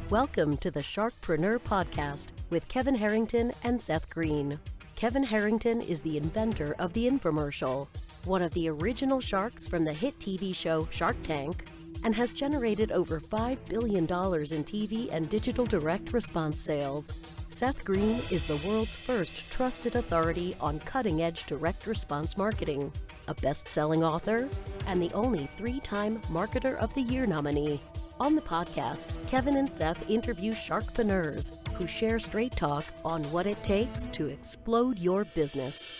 Welcome to the Sharkpreneur podcast with Kevin Harrington and Seth Greene. Kevin Harrington is the inventor of the infomercial, one of the original sharks from the hit TV show Shark Tank, and has generated over $5 billion in TV and digital direct response sales. Seth Greene is the world's first trusted authority on cutting-edge direct response marketing, a best-selling author, and the only 3-time Marketer of the Year nominee. On the podcast, Kevin and Seth interview sharkpreneurs who share straight talk on what it takes to explode your business.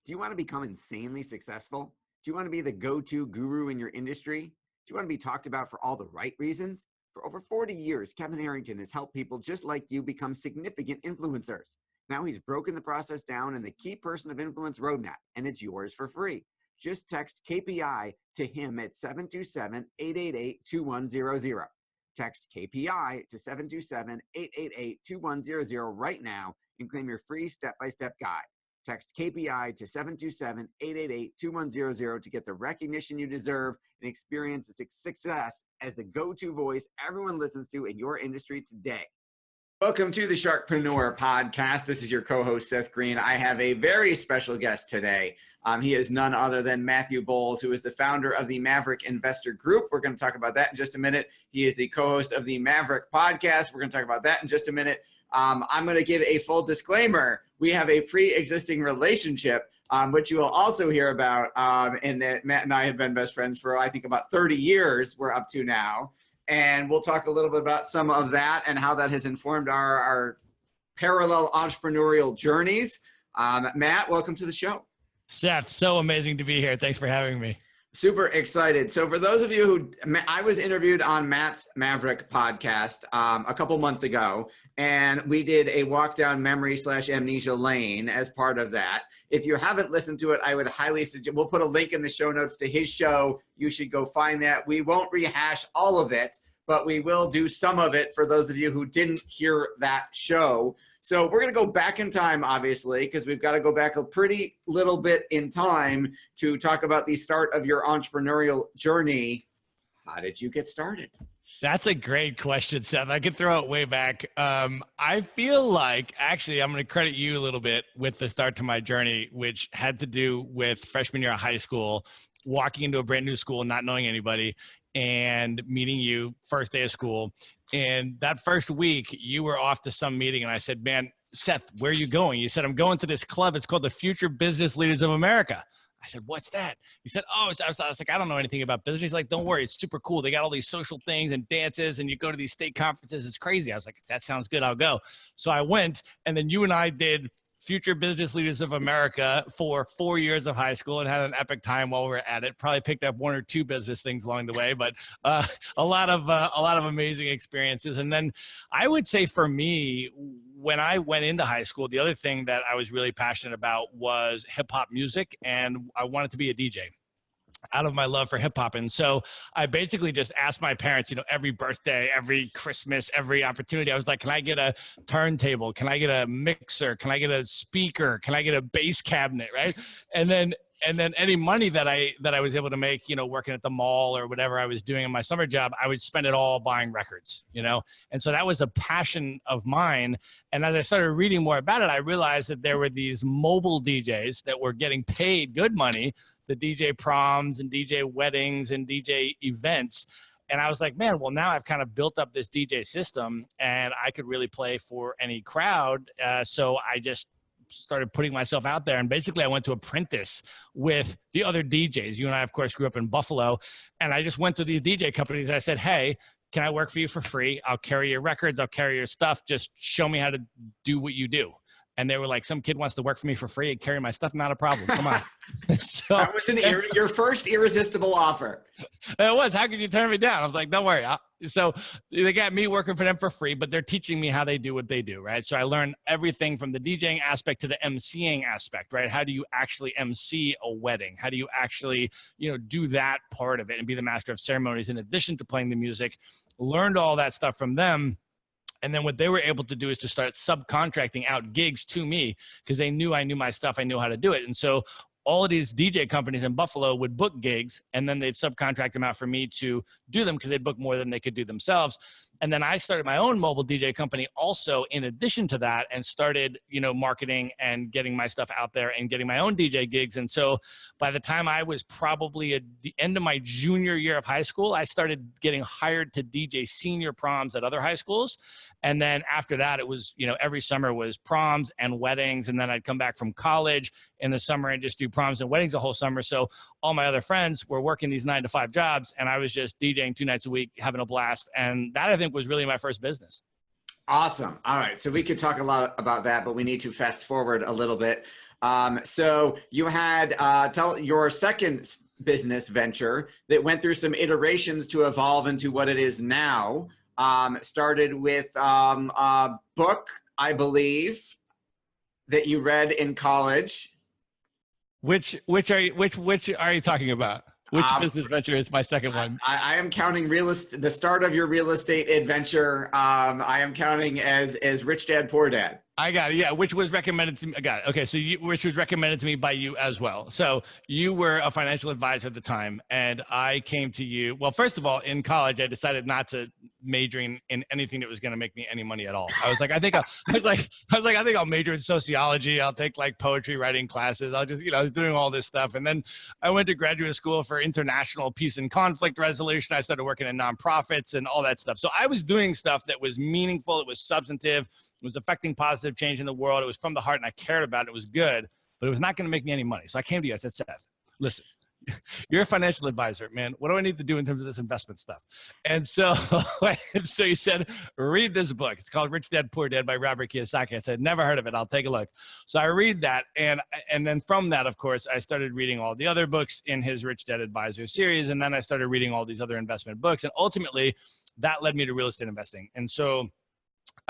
Do you want to become insanely successful? Do you want to be the go-to guru in your industry? Do you want to be talked about for all the right reasons? For over 40 years, Kevin Harrington has helped people just like you become significant influencers. Now he's broken the process down in the Key Person of Influence roadmap, and it's yours for free. Just text KPI to him at 727-888-2100. Text KPI to 727-888-2100 right now and claim your free step-by-step guide. Text KPI to 727-888-2100 to get the recognition you deserve and experience the success as the go-to voice everyone listens to in your industry today. Welcome to the Sharkpreneur podcast. This is your co-host, Seth Greene. I have a very special guest today. He is none other than Matthew Bowles, who is the founder of the Maverick Investor Group. We're going to talk about that in just a minute. He is the co-host of the Maverick podcast. We're going to talk about that in just a minute. I'm going to give a full disclaimer. We have a pre-existing relationship, which you will also hear about, and that Matt and I have been best friends for, I think, about 30 years we're up to now. And we'll talk a little bit about some of that and how that has informed our parallel entrepreneurial journeys. Matt, welcome to the show. Seth, so amazing to be here. Thanks for having me. Super excited. So for those of you who, I was interviewed on Matt's Maverick podcast a couple months ago, and we did a walk down memory/amnesia lane as part of that. If you haven't listened to it, I would highly suggest, we'll put a link in the show notes to his show. You should go find that. We won't rehash all of it, but we will do some of it for those of you who didn't hear that show. So we're going to go back in time, obviously, because we've got to go back a pretty little bit in time to talk about the start of your entrepreneurial journey. How did you get started? That's a great question, Seth. I could throw it way back. I feel like, actually, I'm going to credit you a little bit with the start to my journey, which had to do with freshman year of high school, walking into a brand new school, not knowing anybody, and meeting you first day of school. And that first week, you were off to some meeting, and I said, man, Seth, where are you going? You said, I'm going to this club. It's called the Future Business Leaders of America. I said, what's that? He said, oh, I was like, I don't know anything about business. He's like, don't worry, it's super cool. They got all these social things and dances, and you go to these state conferences. It's crazy. I was like, that sounds good. I'll go. So I went, and then you and I did Future Business Leaders of America for 4 years of high school and had an epic time while we were at it. Probably picked up 1 or 2 business things along the way, but a lot of amazing experiences. And then I would say for me, when I went into high school, the other thing that I was really passionate about was hip hop music, and I wanted to be a DJ out of my love for hip hop. And so I basically just asked my parents, every birthday, every Christmas, every opportunity, I was like, can I get a turntable? Can I get a mixer? Can I get a speaker? Can I get a bass cabinet? Right. And then any money that I was able to make, working at the mall or whatever I was doing in my summer job, I would spend it all buying records, And so that was a passion of mine. And as I started reading more about it, I realized that there were these mobile DJs that were getting paid good money, the DJ proms and DJ weddings and DJ events. And I was like, man, well, now I've kind of built up this DJ system and I could really play for any crowd. So I just started putting myself out there, and basically I went to apprentice with the other DJs. You and I, of course, grew up in Buffalo, and I just went to these DJ companies. I said, hey, can I work for you for free? I'll carry your records. I'll carry your stuff. Just show me how to do what you do. And they were like, some kid wants to work for me for free and carry my stuff. Not a problem. Come on. So that was your first irresistible offer. It was. How could you turn me down? I was like, don't worry. So they got me working for them for free, but they're teaching me how they do what they do, right? So I learned everything from the DJing aspect to the MCing aspect, right? How do you actually MC a wedding? How do you actually, do that part of it and be the master of ceremonies in addition to playing the music? Learned all that stuff from them. And then what they were able to do is to start subcontracting out gigs to me because they knew I knew my stuff. I knew how to do it. And so all of these DJ companies in Buffalo would book gigs, and then they'd subcontract them out for me to do them because they'd book more than they could do themselves. And then I started my own mobile DJ company also in addition to that, and started, marketing and getting my stuff out there and getting my own DJ gigs. And so by the time I was probably at the end of my junior year of high school, I started getting hired to DJ senior proms at other high schools. And then after that, it was, every summer was proms and weddings. And then I'd come back from college in the summer and just do proms and weddings the whole summer. So all my other friends were working these 9-to-5 jobs, and I was just DJing 2 nights a week, having a blast. And that, I think, was really my first business. Awesome. All right. So we could talk a lot about that, but we need to fast forward a little bit. So you had tell your second business venture that went through some iterations to evolve into what it is now. Started with a book, I believe, that you read in college. Which are you talking about? Which business venture is my second one? I am counting the start of your real estate adventure. I am counting as Rich Dad, Poor Dad. I got it. Yeah, which was recommended to me. I got it. Okay, so which was recommended to me by you as well. So you were a financial advisor at the time, and I came to you. Well, first of all, in college, I decided not to major in anything that was going to make me any money at all. I was like, I think I'll major in sociology. I'll take like poetry writing classes. I'll just, I was doing all this stuff, and then I went to graduate school for international peace and conflict resolution. I started working in nonprofits and all that stuff. So I was doing stuff that was meaningful. It was substantive. It was affecting positive change in the world. It was from the heart, and I cared about it. It was good, but it was not going to make me any money. So I came to you. I said, Seth, listen, you're a financial advisor, man. What do I need to do in terms of this investment stuff? And so, so you said, read this book. It's called Rich Dad, Poor Dad by Robert Kiyosaki. I said, never heard of it. I'll take a look. So I read that. And then from that, of course, I started reading all the other books in his Rich Dad Advisor series. And then I started reading all these other investment books. And ultimately, that led me to real estate investing. And so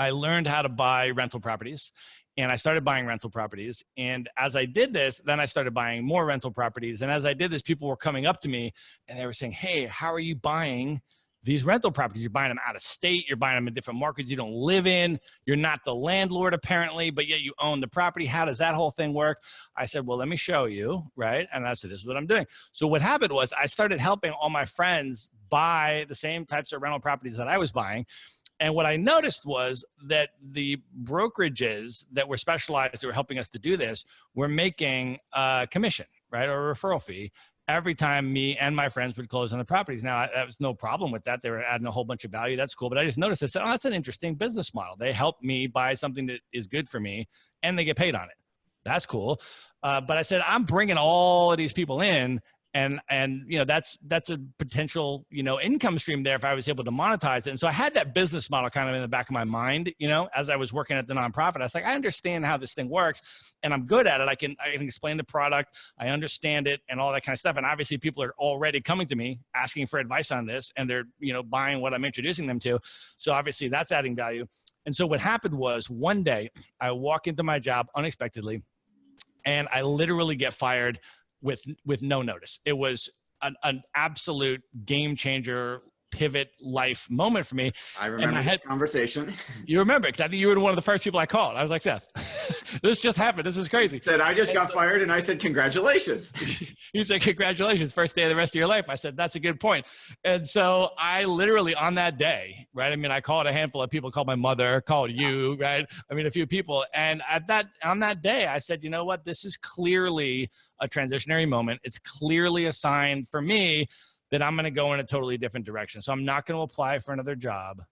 I learned how to buy rental properties, and I started buying rental properties. And as I did this, then I started buying more rental properties. And as I did this, people were coming up to me and they were saying, hey, how are you buying these rental properties? You're buying them out of state. You're buying them in different markets you don't live in. You're not the landlord apparently, but yet you own the property. How does that whole thing work? I said, well, let me show you, right? And I said, this is what I'm doing. So what happened was I started helping all my friends buy the same types of rental properties that I was buying. And what I noticed was that the brokerages that were specialized that were helping us to do this were making a commission, right, or a referral fee every time me and my friends would close on the properties. Now, there was no problem with that. They were adding a whole bunch of value. That's cool. But I just noticed, I said, oh, that's an interesting business model. They help me buy something that is good for me, and they get paid on it. That's cool. But I said, I'm bringing all of these people in, and that's a potential, income stream there if I was able to monetize it. And so I had that business model kind of in the back of my mind, as I was working at the nonprofit. I was like, I understand how this thing works, and I'm good at it. I can explain the product. I understand it and all that kind of stuff. And obviously people are already coming to me asking for advice on this, and they're, buying what I'm introducing them to. So obviously that's adding value. And so what happened was one day I walk into my job unexpectedly, and I literally get fired with no notice. It was an absolute game changer, pivot life moment for me. I remember this conversation. You remember, because I think you were one of the first people I called. I was like, Seth, this just happened. This is crazy. Said, I just got fired, and I said, congratulations. You said, congratulations, first day of the rest of your life. I said, that's a good point. And so I literally on that day, right? I mean, I called a handful of people, called my mother, called you, right? I mean, a few people. And on that day, I said, you know what? This is clearly a transitionary moment. It's clearly a sign for me that I'm going to go in a totally different direction. So I'm not going to apply for another job,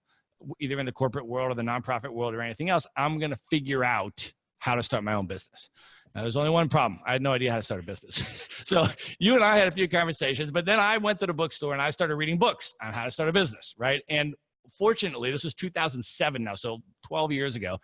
either in the corporate world or the nonprofit world or anything else. I'm going to figure out how to start my own business. Now, there's only one problem. I had no idea how to start a business. So you and I had a few conversations, but then I went to the bookstore and I started reading books on how to start a business, right? And fortunately, this was 2007 now, so 12 years ago.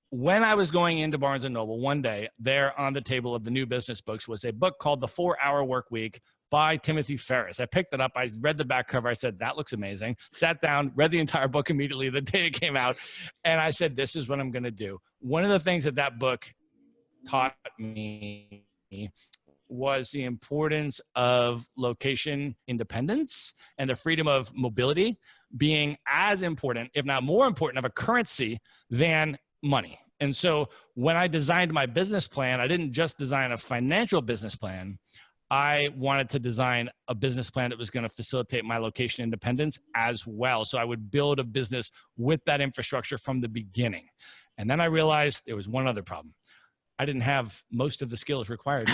When I was going into Barnes & Noble one day, there on the table of the new business books was a book called The 4-Hour Workweek by Timothy Ferriss. I picked it up. I read the back cover. I said, that looks amazing. Sat down, read the entire book immediately the day it came out. And I said, this is what I'm going to do. One of the things that book taught me was the importance of location independence and the freedom of mobility being as important, if not more important, of a currency than money. And so when I designed my business plan, I didn't just design a financial business plan. I wanted to design a business plan that was going to facilitate my location independence as well. So I would build a business with that infrastructure from the beginning. And then I realized there was one other problem. I didn't have most of the skills required.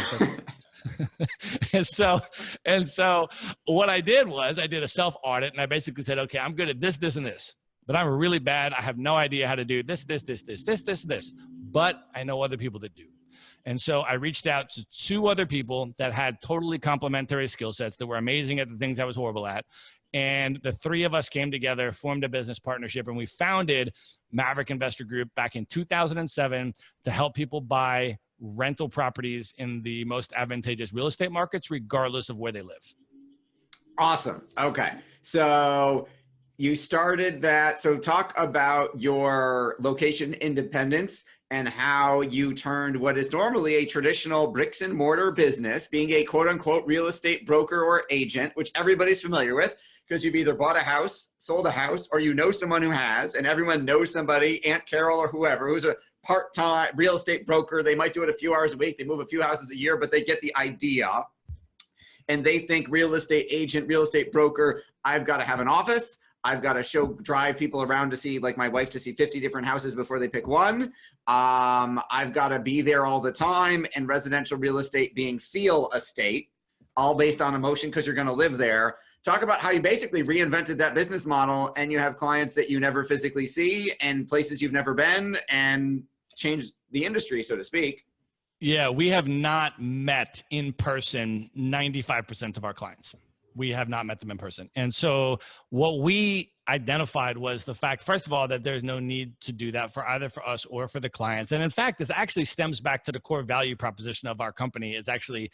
and so what I did was I did a self audit, and I basically said, okay, I'm good at this, this, and this, but I'm really bad. I have no idea how to do this, but I know other people that do. And so I reached out to 2 other people that had totally complementary skill sets that were amazing at the things I was horrible at. And the 3 of us came together, formed a business partnership, and we founded Maverick Investor Group back in 2007 to help people buy rental properties in the most advantageous real estate markets, regardless of where they live. Awesome. Okay. So you started that. So talk about your location independence and how you turned what is normally a traditional bricks and mortar business, being a quote unquote real estate broker or agent, which everybody's familiar with because you've either bought a house, sold a house, or you know someone who has, and everyone knows somebody, Aunt Carol or whoever, who's a part-time real estate broker. They might do it a few hours a week. They move a few houses a year, but they get the idea. And they think real estate agent, real estate broker, I've got to have an office. I've got to drive people around to see, like my wife, to see 50 different houses before they pick one. I've got to be there all the time. And residential real estate being feel estate, all based on emotion because you're going to live there. Talk about how you basically reinvented that business model, and you have clients that you never physically see and places you've never been, and changed the industry, so to speak. Yeah, we have not met in person 95% of our clients. We have not met them in person. And so what we identified was the fact, first of all, that there's no need to do that for either for us or for the clients. And in fact, this actually stems back to the core value proposition of our company. Is actually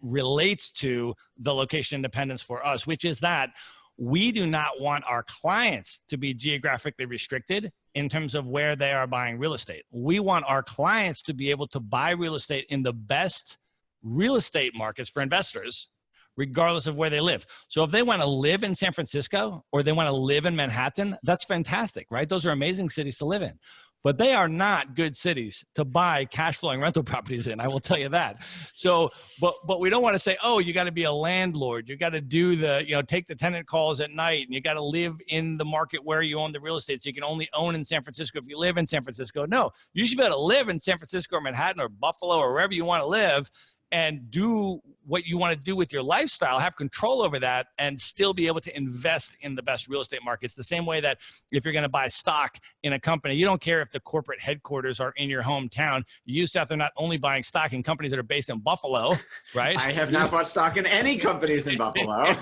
relates to the location independence for us, which is that we do not want our clients to be geographically restricted in terms of where they are buying real estate. We want our clients to be able to buy real estate in the best real estate markets for investors, regardless of where they live. So if they want to live in San Francisco or they want to live in Manhattan, that's fantastic, right? Those are amazing cities to live in. But they are not good cities to buy cash flowing rental properties in, I will tell you that. So, but we don't want to say, oh, you got to be a landlord. You got to do take the tenant calls at night, and you got to live in the market where you own the real estate. So you can only own in San Francisco if you live in San Francisco. No, you should be able to live in San Francisco or Manhattan or Buffalo or wherever you want to live and do what you want to do with your lifestyle, have control over that, and still be able to invest in the best real estate markets. The same way that if you're going to buy stock in a company, you don't care if the corporate headquarters are in your hometown. You, Seth, are not only buying stock in companies that are based in Buffalo, right? I have not bought stock in any companies in Buffalo.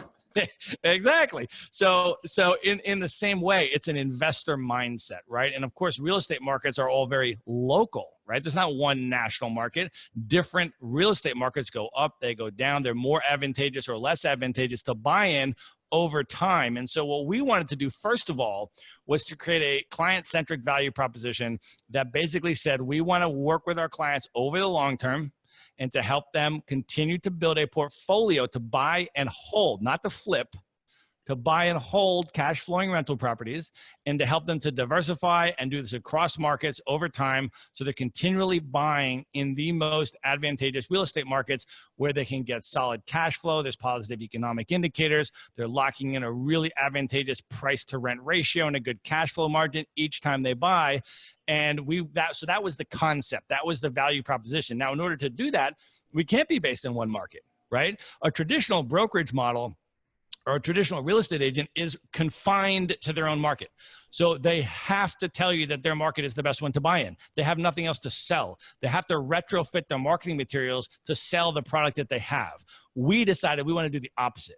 Exactly. So in the same way, it's an investor mindset, right? And of course, real estate markets are all very local, right? There's not one national market. Different real estate markets go up, they go down. They're more advantageous or less advantageous to buy in over time. And so what we wanted to do, first of all, was to create a client-centric value proposition that basically said, we want to work with our clients over the long term and to help them continue to build a portfolio to buy and hold, not to flip, to buy and hold cash flowing rental properties, and to help them to diversify and do this across markets over time. So they're continually buying in the most advantageous real estate markets where they can get solid cash flow. There's positive economic indicators. They're locking in a really advantageous price to rent ratio and a good cash flow margin each time they buy. And so that was the concept. That was the value proposition. Now, in order to do that, we can't be based in one market, right? A traditional brokerage model or a traditional real estate agent is confined to their own market. So they have to tell you that their market is the best one to buy in. They have nothing else to sell. They have to retrofit their marketing materials to sell the product that they have. We decided we want to do the opposite.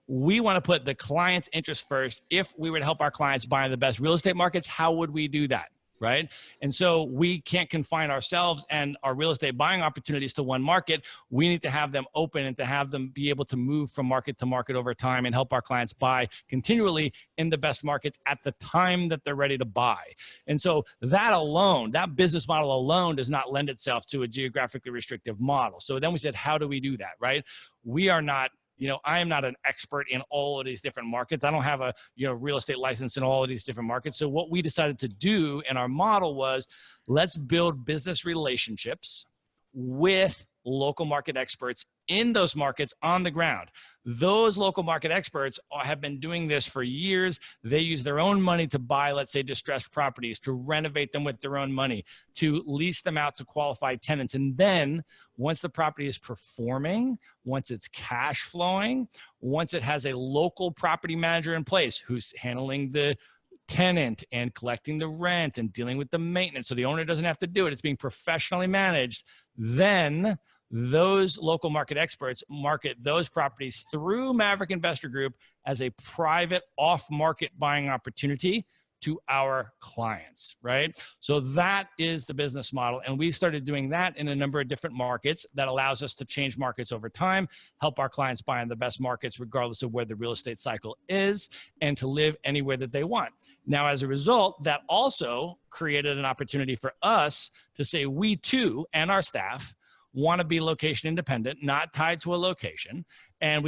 We want to put the client's interest first. If we were to help our clients buy in the best real estate markets, how would we do that? Right? And so we can't confine ourselves and our real estate buying opportunities to one market. We need to have them open and to have them be able to move from market to market over time and help our clients buy continually in the best markets at the time that they're ready to buy. And so that alone, that business model alone does not lend itself to a geographically restrictive model. So then we said, how do we do that? Right? We are not I am not an expert in all of these different markets. I don't have a, real estate license in all of these different markets. So what we decided to do in our model was, let's build business relationships with local market experts in those markets on the ground. Those local market experts have been doing this for years. They use their own money to buy, let's say, distressed properties, to renovate them with their own money, to lease them out to qualified tenants. And then once the property is performing, once it's cash flowing, once it has a local property manager in place who's handling the tenant and collecting the rent and dealing with the maintenance, so the owner doesn't have to do it, it's being professionally managed, then those local market experts market those properties through Maverick Investor Group as a private off-market buying opportunity to our clients, right? So that is the business model. And we started doing that in a number of different markets. That allows us to change markets over time, help our clients buy in the best markets, regardless of where the real estate cycle is, and to live anywhere that they want. Now, as a result, that also created an opportunity for us to say we too, and our staff, want to be location independent, not tied to a location. And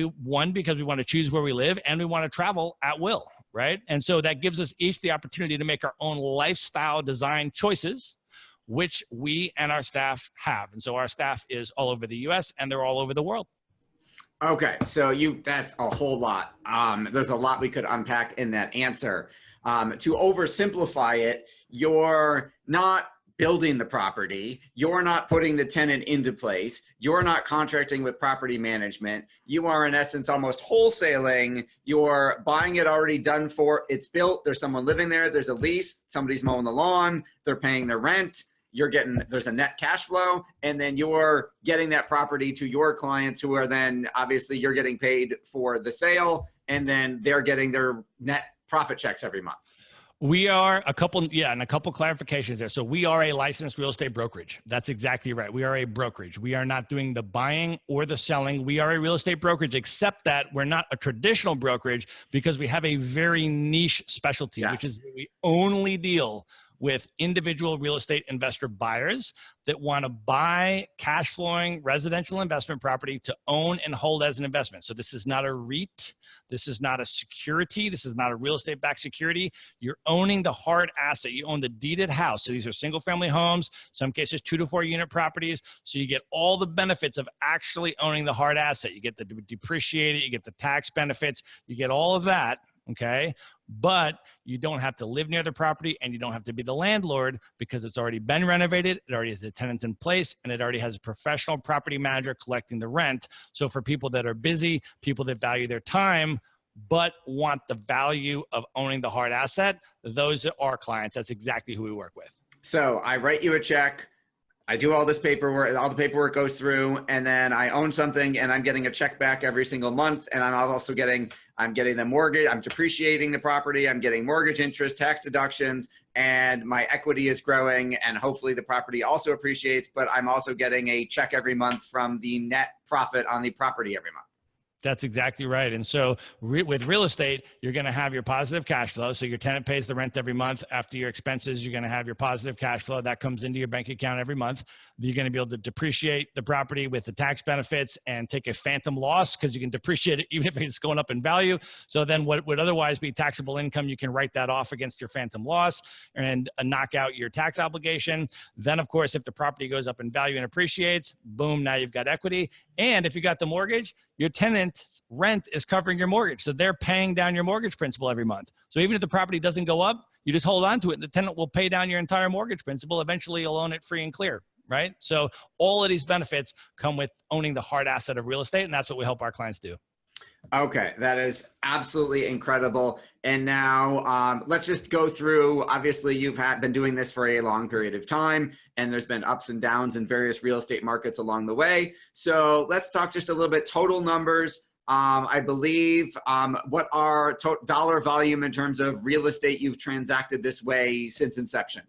because we want to choose where we live, and we want to travel at will, right? And so that gives us each the opportunity to make our own lifestyle design choices, which we and our staff have. And so our staff is all over the US and they're all over the world. Okay, so that's a whole lot. There's a lot we could unpack in that answer. To oversimplify it, you're not building the property, you're not putting the tenant into place, you're not contracting with property management, you are in essence almost wholesaling, you're buying it already done for, it's built, there's someone living there, there's a lease, somebody's mowing the lawn, they're paying their rent, there's a net cash flow, and then you're getting that property to your clients who are then, obviously you're getting paid for the sale, and then they're getting their net profit checks every month. We are and a couple clarifications there. So we are a licensed real estate brokerage. That's exactly right. We are a brokerage. We are not doing the buying or the selling. We are a real estate brokerage, except that we're not a traditional brokerage because we have a very niche specialty, yes, which is we only deal with individual real estate investor buyers that want to buy cash flowing residential investment property to own and hold as an investment. So this is not a REIT. This is not a security. This is not a real estate backed security. You're owning the hard asset. You own the deeded house. So these are single family homes, some cases 2 to 4 unit properties. So you get all the benefits of actually owning the hard asset. You get the depreciated, you get the tax benefits, you get all of that. Okay. But you don't have to live near the property and you don't have to be the landlord because it's already been renovated. It already has a tenant in place and it already has a professional property manager collecting the rent. So for people that are busy, people that value their time, but want the value of owning the hard asset, those are our clients. That's exactly who we work with. So I write you a check. I do all this paperwork, all the paperwork goes through, and then I own something and I'm getting a check back every single month. And I'm also getting the mortgage, I'm depreciating the property, I'm getting mortgage interest, tax deductions, and my equity is growing. And hopefully the property also appreciates, but I'm also getting a check every month from the net profit on the property every month. That's exactly right. And so with real estate, you're going to have your positive cash flow. So your tenant pays the rent every month. After your expenses, you're going to have your positive cash flow that comes into your bank account every month. You're going to be able to depreciate the property with the tax benefits and take a phantom loss because you can depreciate it even if it's going up in value. So then what would otherwise be taxable income, you can write that off against your phantom loss and knock out your tax obligation. Then, of course, if the property goes up in value and appreciates, boom, now you've got equity. And if you got the mortgage, your tenant's rent is covering your mortgage. So they're paying down your mortgage principal every month. So even if the property doesn't go up, you just hold on to it and the tenant will pay down your entire mortgage principal. Eventually you'll own it free and clear, right? So all of these benefits come with owning the hard asset of real estate. And that's what we help our clients do. Okay, that is absolutely incredible. And now let's just go through, obviously you've been doing this for a long period of time and there's been ups and downs in various real estate markets along the way. So let's talk just a little bit total numbers. I believe what are dollar volume in terms of real estate you've transacted this way since inception?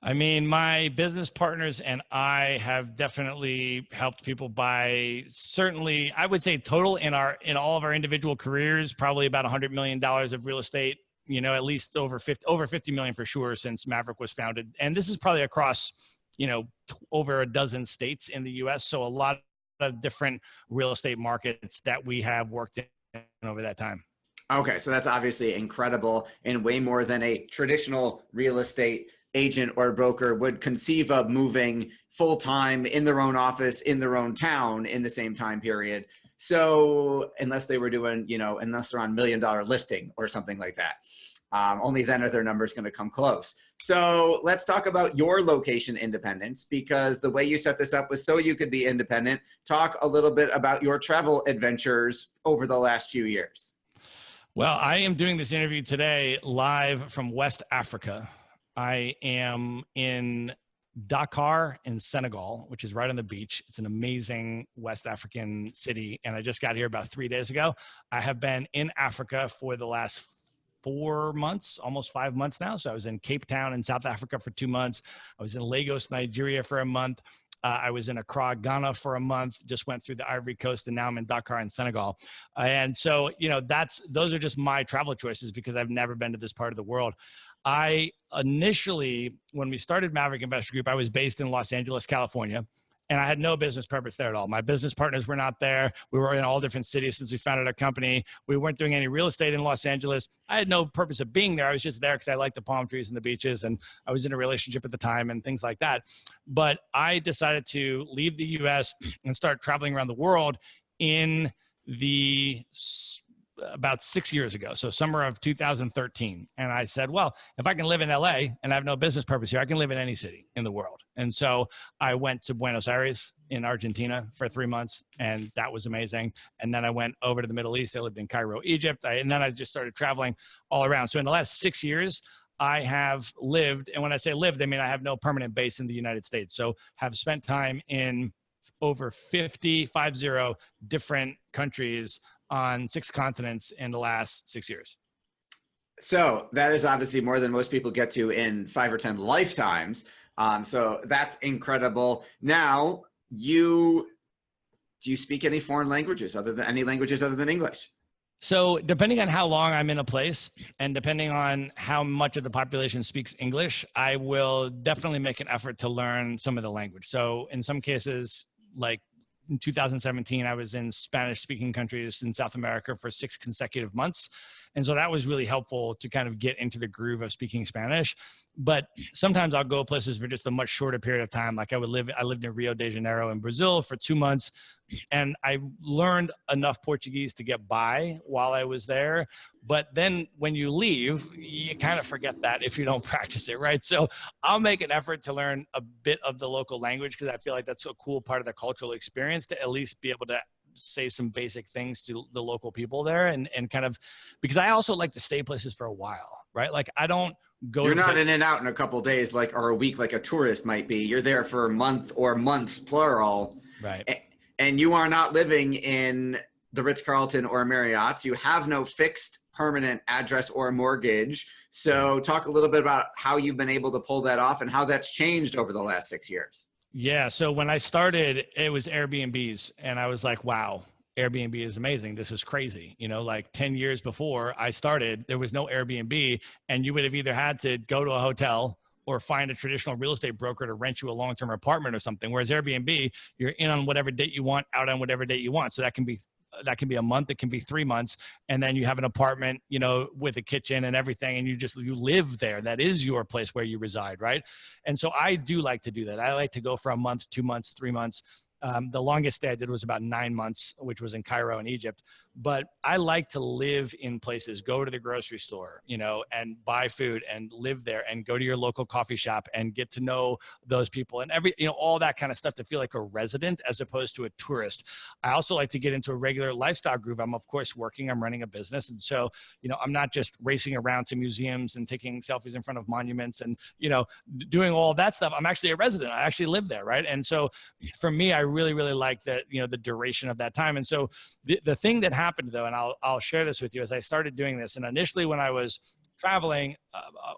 I mean, my business partners and I have definitely helped people buy, certainly, I would say total in all of our individual careers, probably about $100 million of real estate, at least over 50 million for sure since Maverick was founded. And this is probably across, over a dozen states in the US. So a lot of different real estate markets that we have worked in over that time. Okay, so that's obviously incredible and way more than a traditional real estate agent or broker would conceive of moving full-time in their own office, in their own town in the same time period. So unless they were doing, unless they're on $1 million listing or something like that, only then are their numbers going to come close. So let's talk about your location independence, because the way you set this up was so you could be independent. Talk a little bit about your travel adventures over the last few years. Well, I am doing this interview today live from West Africa. I am in Dakar in Senegal, which is right on the beach. It's an amazing West African city. And I just got here about 3 days ago. I have been in Africa for the last 4 months, almost 5 months now. So I was in Cape Town in South Africa for 2 months. I was in Lagos, Nigeria for a month. I was in Accra, Ghana for a month, just went through the Ivory Coast, and now I'm in Dakar in Senegal. And so, those are just my travel choices because I've never been to this part of the world. I initially, when we started Maverick Investor Group, I was based in Los Angeles, California, and I had no business purpose there at all. My business partners were not there. We were in all different cities since we founded our company. We weren't doing any real estate in Los Angeles. I had no purpose of being there. I was just there because I liked the palm trees and the beaches, and I was in a relationship at the time and things like that. But I decided to leave the US and start traveling around the world in about 6 years ago. So summer of 2013. And I said, well, if I can live in LA and I have no business purpose here, I can live in any city in the world. And so I went to Buenos Aires in Argentina for 3 months, and that was amazing. And then I went over to the Middle East. I lived in Cairo, Egypt. And then I just started traveling all around. So in the last 6 years, I have lived, and when I say lived, I mean I have no permanent base in the United States. So have spent time in over 50 different countries on 6 continents in the last 6 years. So that is obviously more than most people get to in 5 or 10 lifetimes. So that's incredible. Now, do you speak any foreign languages other than English? So depending on how long I'm in a place and depending on how much of the population speaks English, I will definitely make an effort to learn some of the language. So in some cases, like in 2017, I was in Spanish-speaking countries in South America for 6 consecutive months. And so that was really helpful to kind of get into the groove of speaking Spanish. But sometimes I'll go places for just a much shorter period of time. Like I lived in Rio de Janeiro in Brazil for 2 months, and I learned enough Portuguese to get by while I was there. But then when you leave, you kind of forget that if you don't practice it, right? So I'll make an effort to learn a bit of the local language because I feel like that's a cool part of the cultural experience to at least be able to say some basic things to the local people there and kind of, because I also like to stay places for a while, right? Like I don't go. You're not in and out in a couple of days, or a week, like a tourist might be. You're there for a month or months, plural. Right. And you are not living in the Ritz-Carlton or Marriott's. You have no fixed permanent address or mortgage. So talk a little bit about how you've been able to pull that off and how that's changed over the last 6 years. Yeah. So when I started, it was Airbnbs, and I was like, wow, Airbnb is amazing. This is crazy. Like 10 years before I started, there was no Airbnb, and you would have either had to go to a hotel or find a traditional real estate broker to rent you a long-term apartment or something. Whereas Airbnb, you're in on whatever date you want, out on whatever date you want. So that can be a month, it can be 3 months. And then you have an apartment, with a kitchen and everything. And you live there. That is your place where you reside. Right. And so I do like to do that. I like to go for a month, 2 months, 3 months. The longest stay I did was about 9 months, which was in Cairo in Egypt. But I like to live in places, go to the grocery store, and buy food and live there and go to your local coffee shop and get to know those people and all that kind of stuff to feel like a resident as opposed to a tourist. I also like to get into a regular lifestyle groove. I'm of course working, I'm running a business. And so, I'm not just racing around to museums and taking selfies in front of monuments and, doing all that stuff. I'm actually a resident. I actually live there. Right. And so for me, I really, really like that, the duration of that time. And so the thing that happened though, and I'll share this with you as I started doing this. And initially when I was traveling,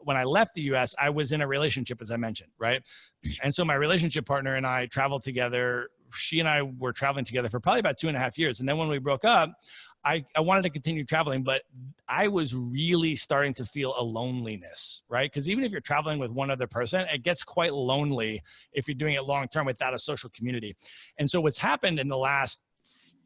when I left the US, I was in a relationship, as I mentioned, right? And so my relationship partner and I traveled together. She and I were traveling together for probably about 2.5 years. And then when we broke up, I wanted to continue traveling, but I was really starting to feel a loneliness, right? Because even if you're traveling with one other person, it gets quite lonely if you're doing it long-term without a social community. And so what's happened in the last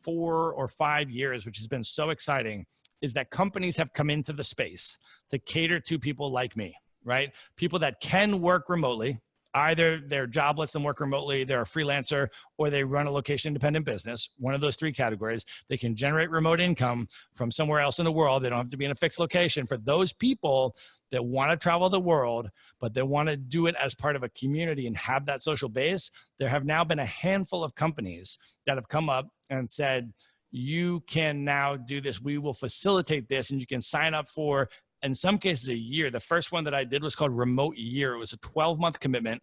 4 or 5 years, which has been so exciting, is that companies have come into the space to cater to people like me, right? People that can work remotely. Either they're jobless and work remotely, they're a freelancer, or they run a location-independent business, one of those 3 categories. They can generate remote income from somewhere else in the world. They don't have to be in a fixed location. For those people that want to travel the world, but they want to do it as part of a community and have that social base, there have now been a handful of companies that have come up and said, you can now do this. We will facilitate this, and you can sign up for, in some cases, a year. The first one that I did was called Remote Year. It was a 12-month commitment,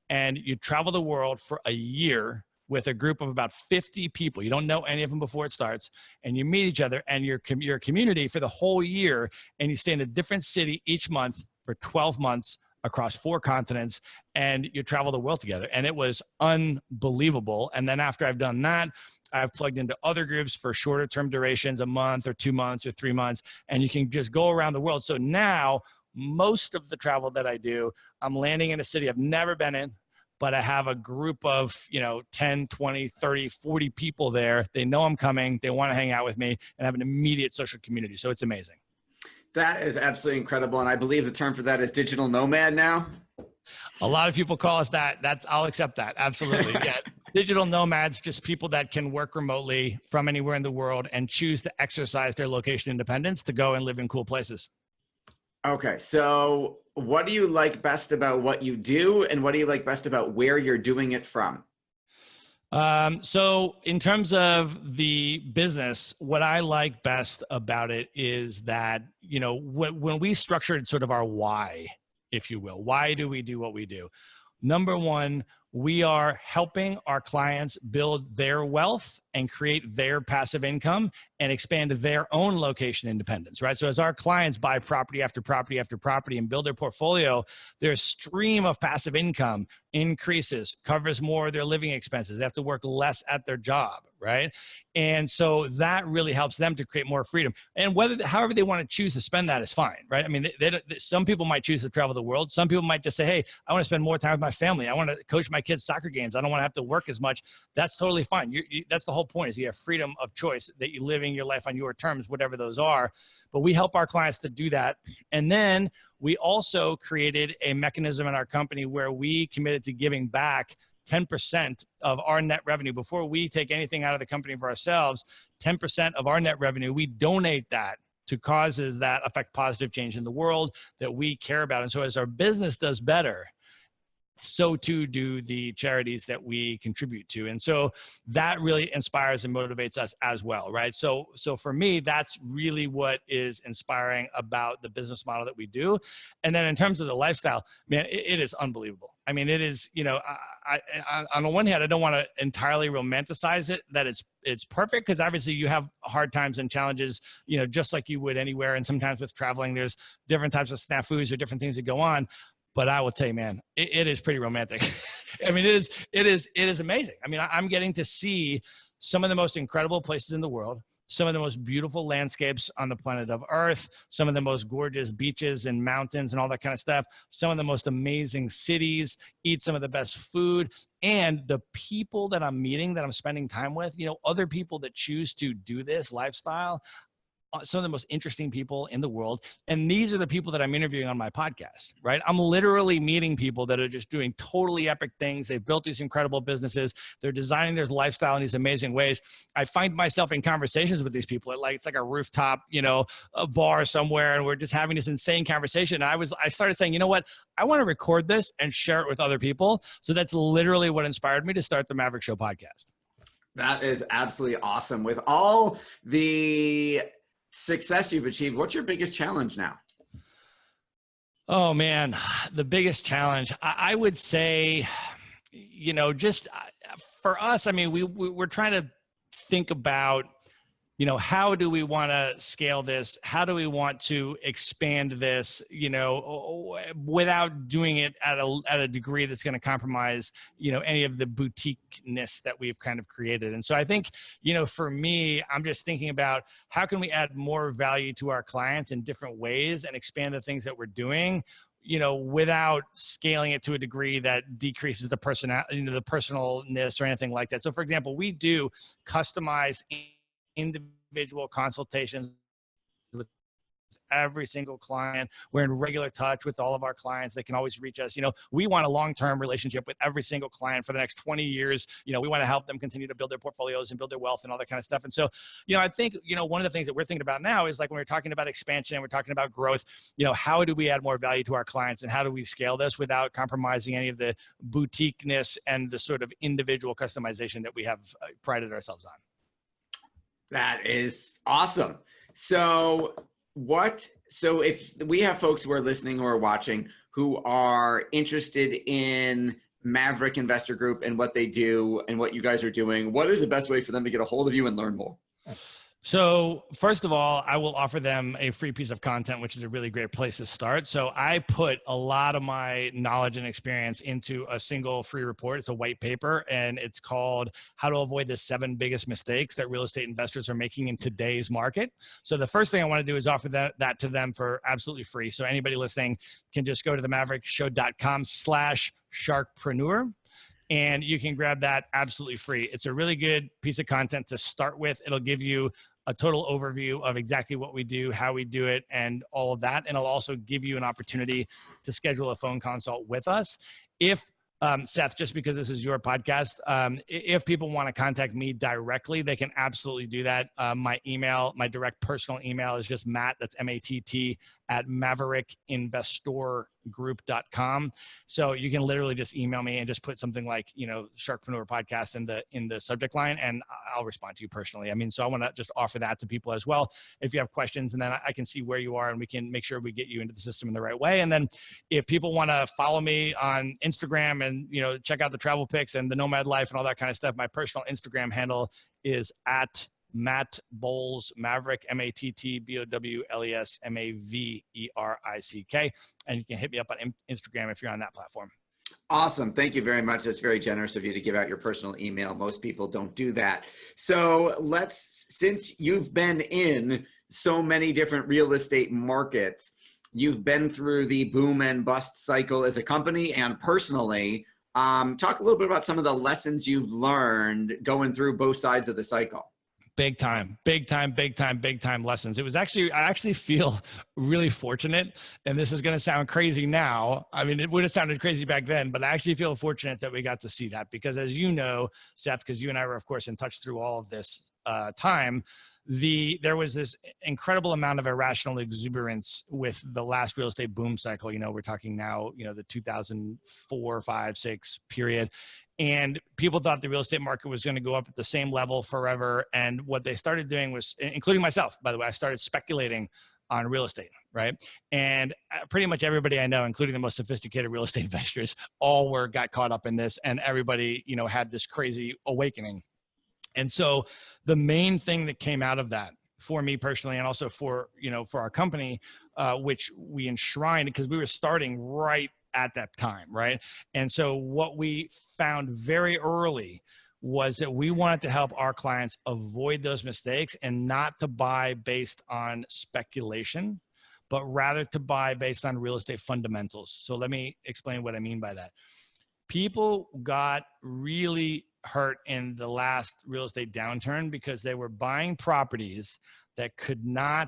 and you travel the world for a year with a group of about 50 people. You don't know any of them before it starts, and you meet each other and your community for the whole year, and you stay in a different city each month for 12 months across 4 continents, and you travel the world together. And it was unbelievable. And then after I've done that, I've plugged into other groups for shorter term durations, a month or 2 months or 3 months, and you can just go around the world. So now most of the travel that I do, I'm landing in a city I've never been in, but I have a group of, 10, 20, 30, 40 people there. They know I'm coming. They want to hang out with me and have an immediate social community. So it's amazing. That is absolutely incredible. And I believe the term for that is digital nomad now. A lot of people call us that. I'll accept that. Absolutely. Yeah. Digital nomads, just people that can work remotely from anywhere in the world and choose to exercise their location independence to go and live in cool places. Okay. So what do you like best about what you do, and what do you like best about where you're doing it from? So in terms of the business, what I like best about it is that, when we structured sort of our why, if you will, why do we do what we do? Number one, we are helping our clients build their wealth and create their passive income and expand their own location independence, right? So as our clients buy property after property after property and build their portfolio, their stream of passive income increases, covers more of their living expenses. They have to work less at their job, right? And so that really helps them to create more freedom. And however they want to choose to spend that is fine, right? I mean, some people might choose to travel the world. Some people might just say, hey, I want to spend more time with my family. I want to coach my kids' soccer games. I don't want to have to work as much. That's totally fine. That's the whole point, is you have freedom of choice, that you're living your life on your terms, whatever those are. But we help our clients to do that. And then we also created a mechanism in our company where we committed to giving back 10% of our net revenue. Before we take anything out of the company for ourselves, 10% of our net revenue, we donate that to causes that affect positive change in the world that we care about. And so as our business does better, so too do the charities that we contribute to. And so that really inspires and motivates us as well, right? So for me, that's really what is inspiring about the business model that we do. And then in terms of the lifestyle, man, it is unbelievable. I mean, it is, I on the one hand, I don't want to entirely romanticize it, that it's perfect, because obviously you have hard times and challenges, just like you would anywhere. And sometimes with traveling, there's different types of snafus or different things that go on. But I will tell you, man, it is pretty romantic. I mean, it is amazing. I mean, I'm getting to see some of the most incredible places in the world, some of the most beautiful landscapes on the planet of Earth, some of the most gorgeous beaches and mountains and all that kind of stuff, some of the most amazing cities, eat some of the best food, and the people that I'm meeting, that I'm spending time with, other people that choose to do this lifestyle, some of the most interesting people in the world. And these are the people that I'm interviewing on my podcast, right? I'm literally meeting people that are just doing totally epic things. They've built these incredible businesses. They're designing their lifestyle in these amazing ways. I find myself in conversations with these people it's like a rooftop, a bar somewhere, and we're just having this insane conversation. And I started saying, you know what? I want to record this and share it with other people. So that's literally what inspired me to start the Maverick Show podcast. That is absolutely awesome. With all the success you've achieved, what's your biggest challenge now? Oh man, the biggest challenge, I would say, just for us, I mean, we're trying to think about, how do we want to scale this? How do we want to expand this, without doing it at a degree that's going to compromise, any of the boutique-ness that we've kind of created. And so I think, for me, I'm just thinking about how can we add more value to our clients in different ways and expand the things that we're doing, without scaling it to a degree that decreases the the personalness or anything like that. So for example, we do customized individual consultations with every single client. We're in regular touch with all of our clients. They can always reach us. We want a long-term relationship with every single client for the next 20 years. We want to help them continue to build their portfolios and build their wealth and all that kind of stuff. And so, I think, one of the things that we're thinking about now is like when we're talking about expansion, we're talking about growth, how do we add more value to our clients and how do we scale this without compromising any of the boutique-ness and the sort of individual customization that we have prided ourselves on. That is awesome. So if we have folks who are listening or watching who are interested in Maverick Investor Group and what they do and what you guys are doing, what is the best way for them to get a hold of you and learn more? So first of all, I will offer them a free piece of content, which is a really great place to start. So I put a lot of my knowledge and experience into a single free report. It's a white paper, and it's called How to Avoid the 7 Biggest Mistakes That Real Estate Investors Are Making in Today's Market. So the first thing I want to do is offer that to them for absolutely free. So anybody listening can just go to themaverickshow.com/Sharkpreneur. And you can grab that absolutely free. It's a really good piece of content to start with. It'll give you a total overview of exactly what we do, how we do it, and all of that. And it'll also give you an opportunity to schedule a phone consult with us. If Seth, just because this is your podcast, if people want to contact me directly, they can absolutely do that. My direct personal email is just Matt, that's M-A-T-T, at maverickinvestorgroup.com. So you can literally just email me and just put something like, Sharkpreneur podcast in the subject line, and I'll respond to you personally. So I want to just offer that to people as well. If you have questions, and then I can see where you are and we can make sure we get you into the system in the right way. And then if people want to follow me on Instagram and, check out the travel pics and the nomad life and all that kind of stuff, my personal Instagram handle is at Matt Bowles Maverick, MattBowlesMaverick. And you can hit me up on Instagram if you're on that platform. Awesome. Thank you very much. That's very generous of you to give out your personal email. Most people don't do that. So since you've been in so many different real estate markets, you've been through the boom and bust cycle as a company and personally, talk a little bit about some of the lessons you've learned going through both sides of the cycle. Big time lessons. I actually feel really fortunate, and this is going to sound crazy now. It would have sounded crazy back then, but I actually feel fortunate that we got to see that because as you know, Seth, because you and I were of course in touch through all of this time, there was this incredible amount of irrational exuberance with the last real estate boom cycle. We're talking now, the 2004, 5, 6 period. And people thought the real estate market was going to go up at the same level forever. And what they started doing was, including myself, by the way, I started speculating on real estate, right? And pretty much everybody I know, including the most sophisticated real estate investors, got caught up in this, and everybody, had this crazy awakening. And so the main thing that came out of that for me personally, and also for our company, which we enshrined because we were starting right at that time, right? And so what we found very early was that we wanted to help our clients avoid those mistakes and not to buy based on speculation, but rather to buy based on real estate fundamentals. So let me explain what I mean by that. People got really hurt in the last real estate downturn because they were buying properties that could not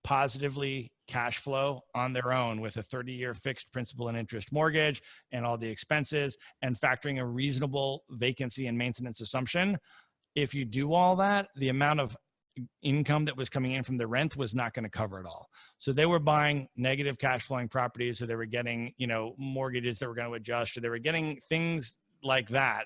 positively cash flow on their own with a 30-year fixed principal and interest mortgage and all the expenses and factoring a reasonable vacancy and maintenance assumption. If you do all that, the amount of income that was coming in from the rent was not going to cover it all. So they were buying negative cash flowing properties, or they were getting, mortgages that were going to adjust, or they were getting things like that.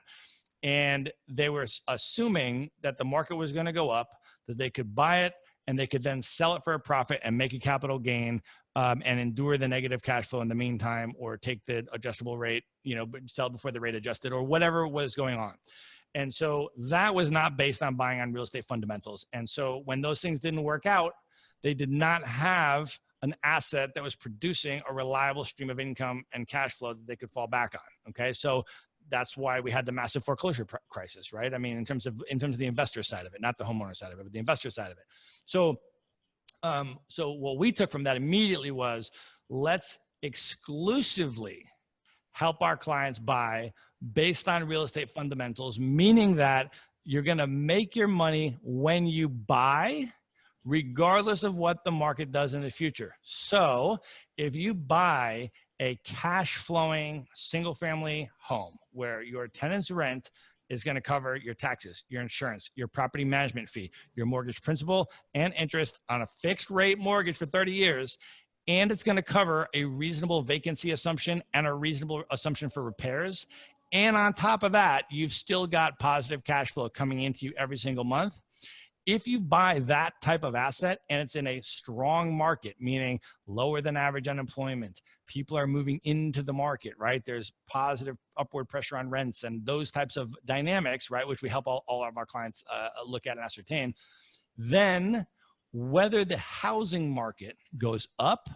And they were assuming that the market was going to go up, that they could buy it and they could then sell it for a profit and make a capital gain, and endure the negative cash flow in the meantime, or take the adjustable rate, but sell before the rate adjusted, or whatever was going on. And so that was not based on buying on real estate fundamentals. And so when those things didn't work out, they did not have an asset that was producing a reliable stream of income and cash flow that they could fall back on. Okay. So that's why we had the massive foreclosure crisis, right? I mean, in terms of the investor side of it, not the homeowner side of it, but the investor side of it. So, so what we took from that immediately was, let's exclusively help our clients buy based on real estate fundamentals, meaning that you're going to make your money when you buy, regardless of what the market does in the future. So if you buy a cash flowing single family home where your tenant's rent is going to cover your taxes, your insurance, your property management fee, your mortgage principal and interest on a fixed rate mortgage for 30 years, and it's going to cover a reasonable vacancy assumption and a reasonable assumption for repairs. And on top of that, you've still got positive cash flow coming into you every single month. If you buy that type of asset and it's in a strong market, meaning lower than average unemployment, people are moving into the market, right? There's positive upward pressure on rents and those types of dynamics, right? Which we help all of our clients look at and ascertain. Then whether the housing market goes up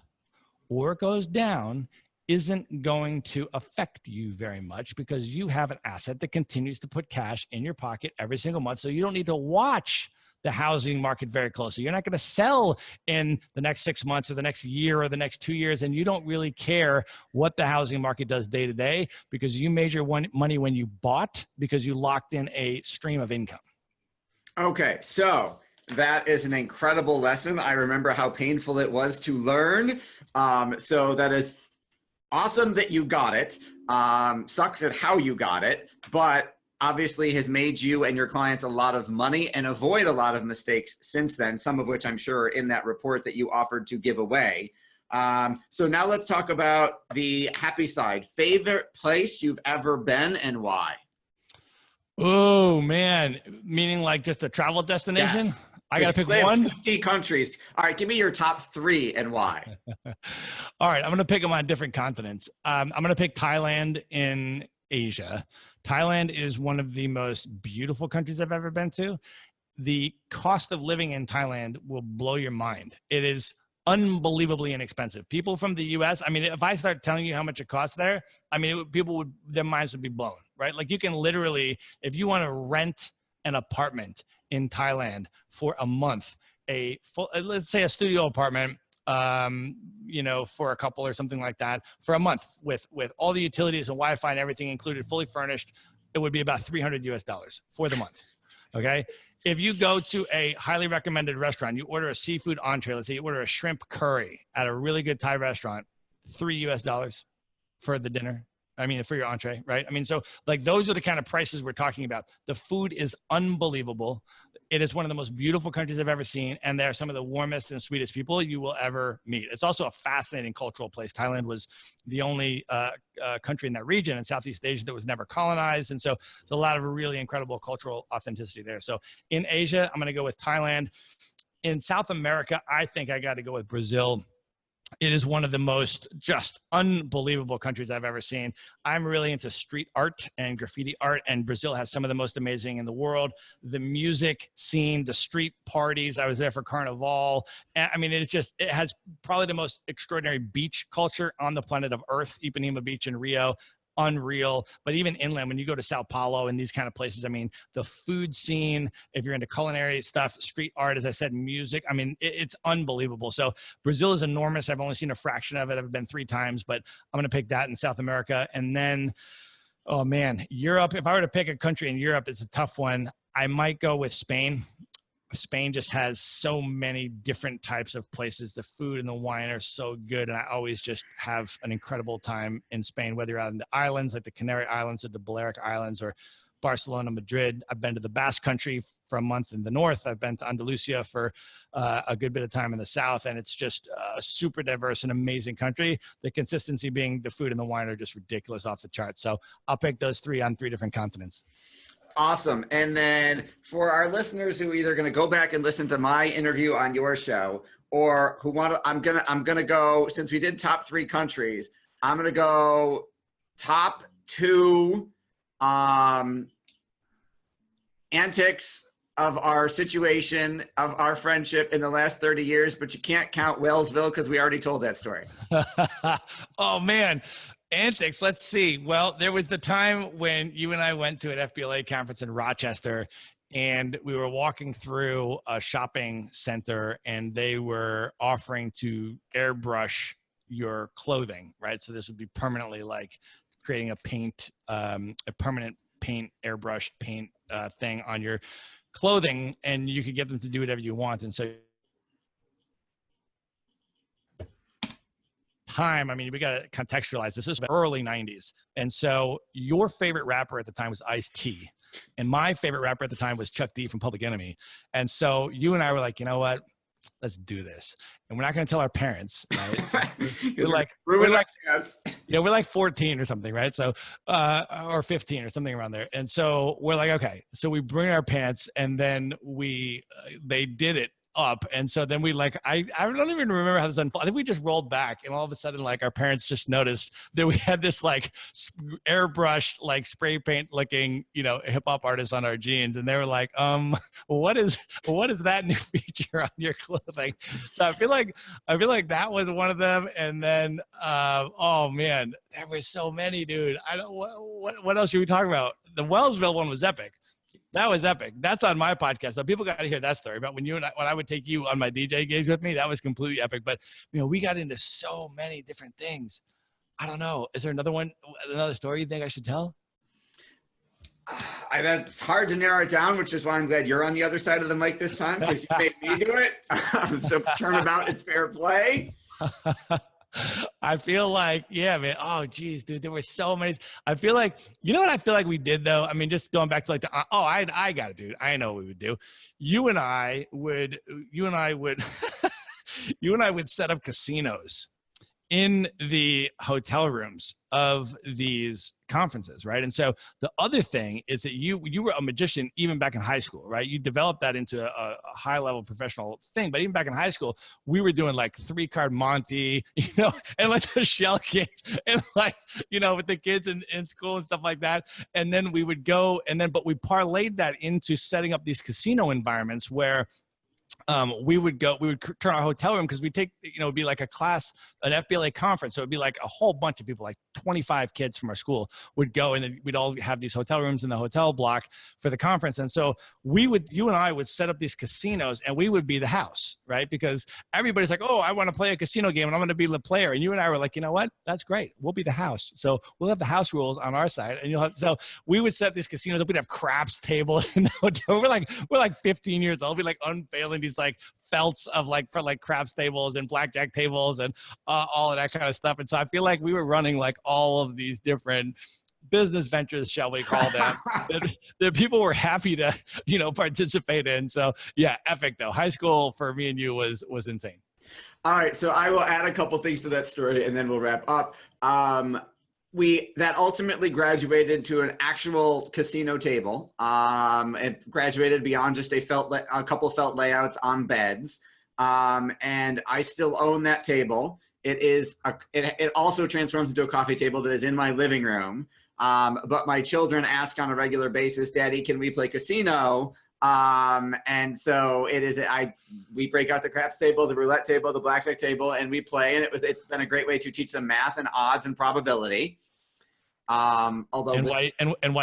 or goes down isn't going to affect you very much, because you have an asset that continues to put cash in your pocket every single month. So you don't need to watch the housing market very closely. You're not going to sell in the next 6 months or the next year or the next 2 years. And you don't really care what the housing market does day to day, because you made your money when you bought, because you locked in a stream of income. Okay. So that is an incredible lesson. I remember how painful it was to learn. So that is awesome that you got it. Sucks at how you got it, but obviously has made you and your clients a lot of money and avoid a lot of mistakes since then, some of which I'm sure are in that report that you offered to give away. So now let's talk about the happy side. Favorite place you've ever been and why? Oh man, meaning like just a travel destination? Yes. I got to pick one. 50 countries. All right, give me your top 3 and why. All right, I'm going to pick them on different continents. I'm going to pick Thailand in Asia. Thailand is one of the most beautiful countries I've ever been to. The cost of living in Thailand will blow your mind. It is unbelievably inexpensive. People from the US, I mean, if I start telling you how much it costs there, I mean, their minds would be blown, right? Like you can literally, if you want to rent an apartment in Thailand for a month, let's say a studio apartment, for a couple or something like that for a month with all the utilities and Wi-Fi and everything included, fully furnished, it would be about $300 for the month. Okay. If you go to a highly recommended restaurant, you order a seafood entree, let's say you order a shrimp curry at a really good Thai restaurant, $3 for the dinner. I mean, for your entree, right? I mean, so like those are the kind of prices we're talking about. The food is unbelievable. It is one of the most beautiful countries I've ever seen. And they're some of the warmest and sweetest people you will ever meet. It's also a fascinating cultural place. Thailand was the only country in that region in Southeast Asia that was never colonized. And so there's a lot of really incredible cultural authenticity there. So in Asia, I'm going to go with Thailand. In South America, I think I got to go with Brazil. It is one of the most just unbelievable countries I've ever seen. I'm really into street art and graffiti art, and Brazil has some of the most amazing in the world. The music scene, the street parties. I was there for Carnival. I mean, it has probably the most extraordinary beach culture on the planet of Earth. Ipanema Beach in Rio. Unreal. But even inland, when you go to Sao Paulo and these kind of places, I mean, the food scene, if you're into culinary stuff, street art, as I said, music, I mean, it's unbelievable. So Brazil is enormous. I've only seen a fraction of it. I've been 3 times, but I'm going to pick that in South America. And then, oh man, Europe. If I were to pick a country in Europe, it's a tough one. I might go with Spain. Spain just has so many different types of places. The food and the wine are so good. And I always just have an incredible time in Spain, whether you're out in the islands, like the Canary Islands or the Balearic Islands or Barcelona, Madrid. I've been to the Basque Country for a month in the north. I've been to Andalusia for a good bit of time in the south. And it's just a super diverse and amazing country. The consistency being the food and the wine are just ridiculous off the charts. So I'll pick those 3 on 3 different continents. Awesome. And then for our listeners who are either going to go back and listen to my interview on your show, or who want to, I'm going to go, since we did top 3 countries, I'm going to go top 2 antics of our situation, of our friendship in the last 30 years, but you can't count Wellsville because we already told that story. Oh man, antics. Let's see. Well, there was the time when you and I went to an FBLA conference in Rochester, and we were walking through a shopping center, and they were offering to airbrush your clothing, right? So this would be permanently like creating a permanent paint, airbrushed paint thing on your clothing, and you could get them to do whatever you want. And so time, I mean, we got to contextualize this. This is early 90s. And so your favorite rapper at the time was Ice-T. And my favorite rapper at the time was Chuck D from Public Enemy. And so you and I were like, you know what? Let's do this. And we're not going to tell our parents, right? we're like 14 or something, right? So, or 15 or something around there. And so we're like, okay, so we bring our pants, and then they did it up. And so then we I don't even remember how this unfolded. I think we just rolled back, and all of a sudden, like, our parents just noticed that we had this like airbrushed, like spray paint looking, hip hop artist on our jeans. And they were like, what is that new feature on your clothing? So I feel like that was one of them. And then, oh man, there were so many, dude. I don't, what else should we talk about? The Wellsville one was epic. That was epic. That's on my podcast. So people got to hear that story about when I would take you on my DJ gigs with me. That was completely epic. But we got into so many different things. I don't know. Is there another story you think I should tell? It's hard to narrow it down, which is why I'm glad you're on the other side of the mic this time, because you made me do it. So turnabout is fair play. I feel like, yeah, man. Oh, geez, dude, there were so many. I feel like, what I feel like we did though? I mean, just going back to like I got it, dude. I know what we would do. You and I would set up casinos in the hotel rooms of these conferences, right? And so the other thing is that you were a magician even back in high school, right? You developed that into a high level professional thing. But even back in high school, we were doing like 3-card Monte, and like the shell games, and like, with the kids in school and stuff like that. And then we would go, but we parlayed that into setting up these casino environments where we would turn our hotel room, because we take, it'd be like a class, an FBLA conference. So it'd be like a whole bunch of people, like 25 kids from our school would go, and then we'd all have these hotel rooms in the hotel block for the conference. And so you and I would set up these casinos, and we would be the house, right? Because everybody's like, oh, I want to play a casino game and I'm going to be the player. And you and I were like, you know what? That's great. We'll be the house. So we'll have the house rules on our side, and so we would set these casinos up. We'd have craps tables in the hotel. We're like 15 years old. We'd like unveiling these like felts of for craps tables and blackjack tables and all of that kind of stuff. And so I feel like we were running like all of these different business ventures, shall we call them, that people were happy to, participate in. So yeah, epic though. High school for me and you was insane. All right. So I will add a couple things to that story, and then we'll wrap up. That ultimately graduated to an actual casino table. It graduated beyond just a couple felt layouts on beds. And I still own that table. It also transforms into a coffee table that is in my living room. But my children ask on a regular basis, Daddy, can we play casino? And so we break out the craps table, the roulette table, the blackjack table, and we play. And it's been a great way to teach them math and odds and probability. Why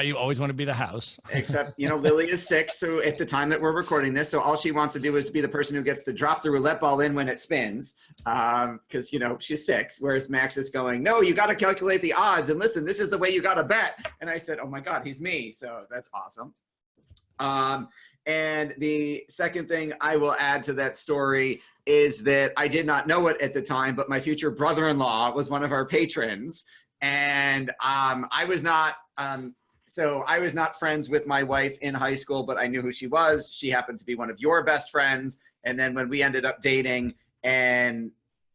you always want to be the house. Except, Lily is 6. So at the time that we're recording this, so all she wants to do is be the person who gets to drop the roulette ball in when it spins. Cause she's 6, whereas Max is going, no, you got to calculate the odds. And listen, this is the way you got to bet. And I said, oh my God, he's me. So that's awesome. And the second thing I will add to that story is that I did not know it at the time, but my future brother-in-law was one of our patrons. And I was not friends with my wife in high school, but I knew who she was. She happened to be one of your best friends. And then when we ended up dating and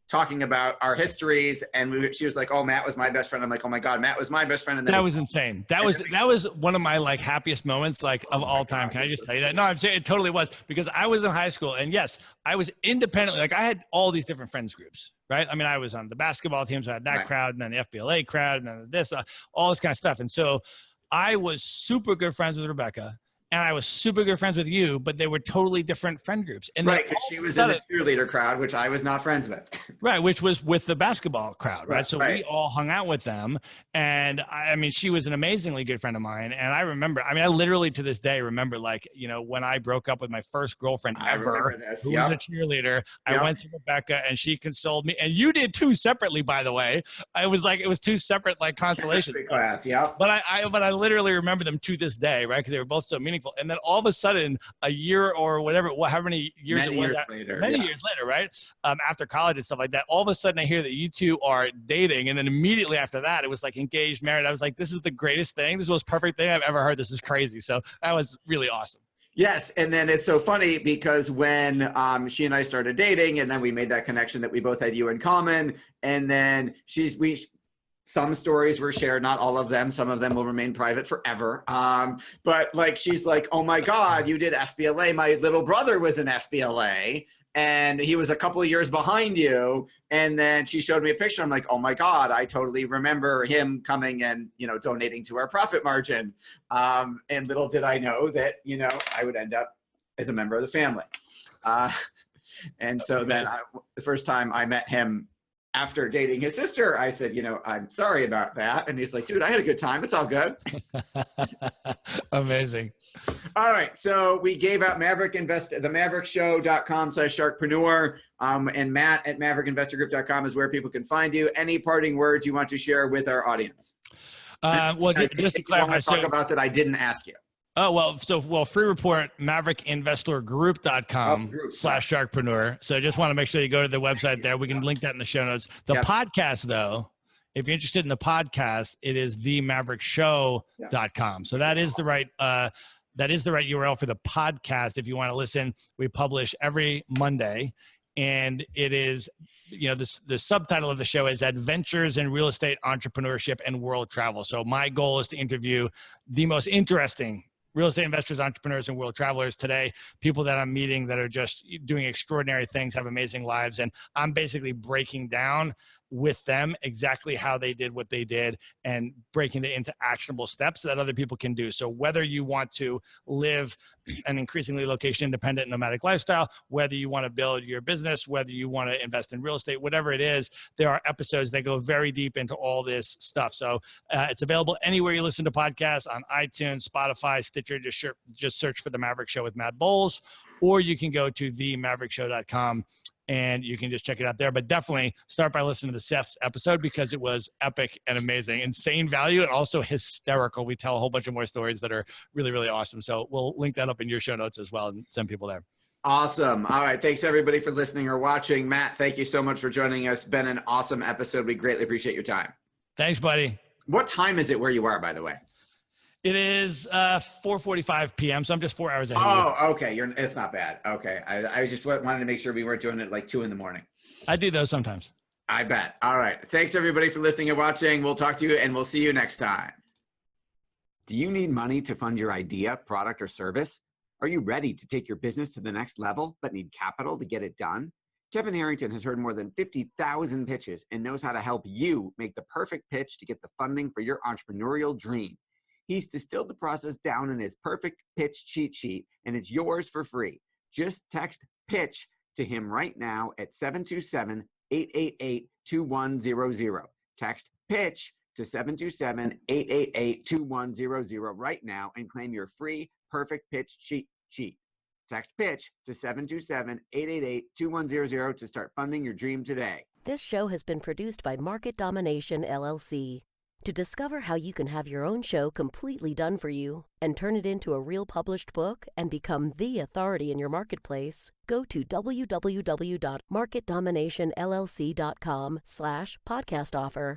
talking about our histories, and she was like, oh, Matt was my best friend. I'm like, oh my God, Matt was my best friend. And that was insane. That was one of my happiest moments of all time. Can I just tell you that? No, I'm saying it totally was, because I was in high school, and yes, I was independently, I had all these different friends groups, right? I mean, I was on the basketball team, so I had that crowd, and then the FBLA crowd, and then this, all this kind of stuff. And so I was super good friends with Rebecca. and I was super good friends with you, but they were totally different friend groups. And right, because she was in the cheerleader crowd, which I was not friends with. Right, which was with the basketball crowd, right? So right. we all hung out with them. And I mean, she was an amazingly good friend of mine. And I remember, I literally to this day remember, like, when I broke up with my first girlfriend ever, who was a cheerleader, I went to Rebecca and she consoled me. And you did too separately, by the way. It was two separate like consolations. Class, But I literally remember them to this day, right? Because they were both so meaningful. And then all of a sudden, a year or whatever, however many years many it was, years later, right? After college and stuff like that, all of a sudden I hear that you two are dating. And then immediately after that, it was like engaged, married. I was like, this is the greatest thing. This is the most perfect thing I've ever heard. This is crazy. So that was really awesome. Yes. And then it's so funny because when she and I started dating, and then we made that connection that we both had you in common. And then some stories were shared, not all of them. Some of them will remain private forever. But like, she's like, oh my God, you did FBLA. My little brother was in FBLA and he was a couple of years behind you. And then she showed me a picture. I'm like, oh my God, I totally remember him coming and, donating to our profit margin. And little did I know that, I would end up as a member of the family. And so then the first time I met him, after dating his sister, I said, I'm sorry about that. And he's like, dude, I had a good time. It's all good. Amazing. All right. So we gave out the maverickshow.com/sharkpreneur. And Matt at maverickinvestorgroup.com is where people can find you. Any parting words you want to share with our audience? Well, just to clarify, talk about that I didn't ask you. Oh, free report, mavericinvestorgroup.com/sharkpreneur. So I just want to make sure you go to the website there. We can link that in the show notes. The podcast, though, if you're interested in the podcast, it is themaverickshow.com. So that is the right URL for the podcast. If you want to listen, we publish every Monday, and it is, the subtitle of the show is Adventures in Real Estate, Entrepreneurship, and World Travel. So my goal is to interview the most interesting real estate investors, entrepreneurs, and world travelers today, people that I'm meeting that are just doing extraordinary things, have amazing lives. And I'm basically breaking down with them exactly how they did what they did and breaking it into actionable steps that other people can do. So whether you want to live an increasingly location independent nomadic lifestyle, whether you want to build your business, whether you want to invest in real estate, whatever it is, there are episodes that go very deep into all this stuff. So it's available anywhere you listen to podcasts, on iTunes, Spotify, Stitcher. Just search for The Maverick Show with Matt Bowles, or you can go to themaverickshow.com and you can just check it out there. But definitely start by listening to the Seth's episode because it was epic and amazing, insane value, and also hysterical. We tell a whole bunch of more stories that are really, really awesome. So we'll link that up in your show notes as well and send people there. Awesome. All right. Thanks everybody for listening or watching. Matt, thank you so much for joining us. Been an awesome episode. We greatly appreciate your time. Thanks, buddy. What time is it where you are, by the way? It is 4:45 p.m., so I'm just 4 hours ahead. Oh, okay. It's not bad. Okay. I just wanted to make sure we weren't doing it like 2 in the morning. I do those sometimes. I bet. All right. Thanks everybody for listening and watching. We'll talk to you and we'll see you next time. Do you need money to fund your idea, product, or service? Are you ready to take your business to the next level but need capital to get it done? Kevin Harrington has heard more than 50,000 pitches and knows how to help you make the perfect pitch to get the funding for your entrepreneurial dream. He's distilled the process down in his perfect pitch cheat sheet, and it's yours for free. Just text PITCH to him right now at 727-888-2100. Text PITCH to 727-888-2100 right now and claim your free perfect pitch cheat sheet. Text PITCH to 727-888-2100 to start funding your dream today. This show has been produced by Market Domination, LLC. To discover how you can have your own show completely done for you and turn it into a real published book and become the authority in your marketplace, go to www.marketdominationllc.com/podcast offer.